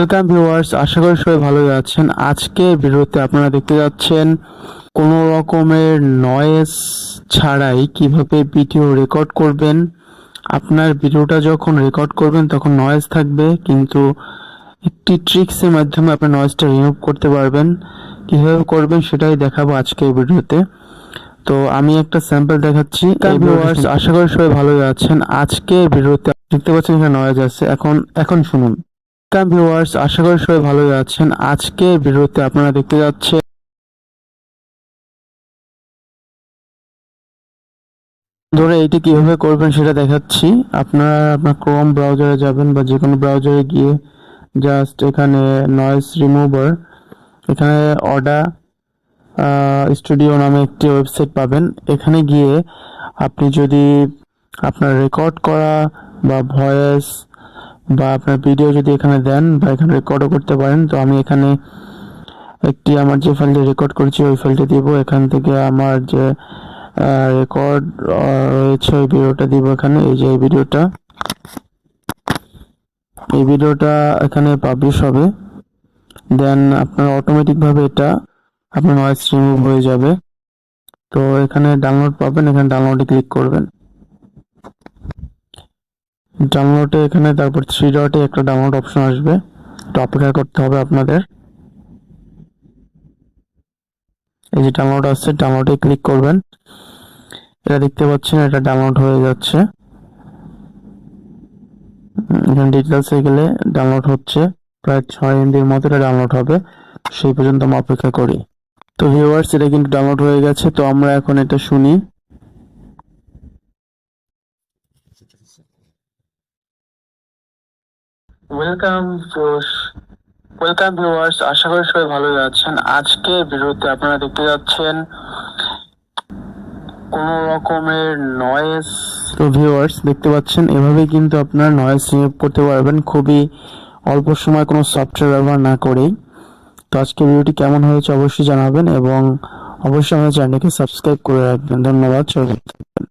Welcome viewers, আশা করি সবাই ভালোই আছেন। আজকে ভিডিওতে আপনারা দেখতে যাচ্ছেন কোনো রকমের নয়েজ ছাড়াই কিভাবে ভিডিও রেকর্ড করবেন। আপনার ভিডিওটা যখন রেকর্ড করবেন তখন নয়েজ থাকবে, কিন্তু একটি ট্রিক্সের মাধ্যমে আপনি নয়েজটা রিমুভ করতে পারবেন। কিভাবে করবেন সেটাই দেখাবো আজকে এই ভিডিওতে। তো আমি একটা স্যাম্পল দেখাচ্ছি। ভিউয়ার্স, আশা করি সবাই ভালোই আছেন। আজকে ভিডিওতে দেখতে পাচ্ছেন এখানে নয়েজ আছে, এখন শুনুন। ভিউয়ার্স, আশা করি সবাই ভালোই আছেন। আজকে ভিডিওতে আপনারা দেখতে যাচ্ছেন ধরে এইটা কিভাবে করবেন সেটা দেখাচ্ছি। আপনারা আপনার ক্রোম ব্রাউজারে যাবেন বা যে কোনো ব্রাউজারে গিয়ে জাস্ট এখানে নয়েজ রিমুভার, এখানে অডা স্টুডিও নামে একটি ওয়েবসাইট পাবেন। এখানে গিয়ে আপনি যদি আপনার রেকর্ড করা বা ভয়েস বা আপনার ভিডিও যদি এখানে দেন বা এখানে রেকর্ডও করতে পারেন, তো আমি এখানে একটি আমার যে ফাইলটা রেকর্ড করেছি ওই ফাইলটা দিব। এখান থেকে আমার যে রেকর্ড রয়েছে ওই ভিডিওটা দিব এখানে। এই যে এই ভিডিওটা এখানে পাবলিশ হবে, দেন আপনার অটোমেটিকভাবে এটা আপনার নয়েজ রিমুভ হয়ে যাবে। তো এখানে ডাউনলোড পাবেন, এখানে ডাউনলোডে ক্লিক করবেন। ডাউনলোডে এখানে তারপর 3 ডটে একটা ডাউনলোড অপশন আসবে, তো অপেক্ষা করতে হবে আপনাদের। এই যে ডাউনলোড আসছে, ডাউনলোডে ক্লিক করবেন। এটা দেখতে পাচ্ছেন, এটা ডাউনলোড হয়ে যাচ্ছে। এখানে ডিটেলসে গেলে ডাউনলোড হচ্ছে, প্রায় 6 MBর মতো এটা ডাউনলোড হবে। সেই পর্যন্ত আমরা অপেক্ষা করি। তো ভিউয়ার্স, এটা কিন্তু ডাউনলোড হয়ে গেছে। তো আমরা এখন এটা শুনি। ওয়েলকাম ওয়েলকাম ভিউয়ার্স, আশা করি সবাই ভালোই আছেন। আজকে ভিডিওতে আপনারা দেখতে যাচ্ছেন কোনো রকমের নয়েজ। তো ভিউয়ার্স, দেখতে পাচ্ছেন এভাবেই কিন্তু আপনার নয়েজ রিমুভ করতে পারবেন খুবই অল্প সময়, কোনো সফটওয়্যার ব্যবহার না করেই। তো আজকে ভিডিওটি কেমন হয়েছে অবশ্যই জানাবেন এবং অবশ্যই আমাদের চ্যানেলকে সাবস্ক্রাইব করে রাখবেন। ধন্যবাদ, সবাই ভালো থাকবেন।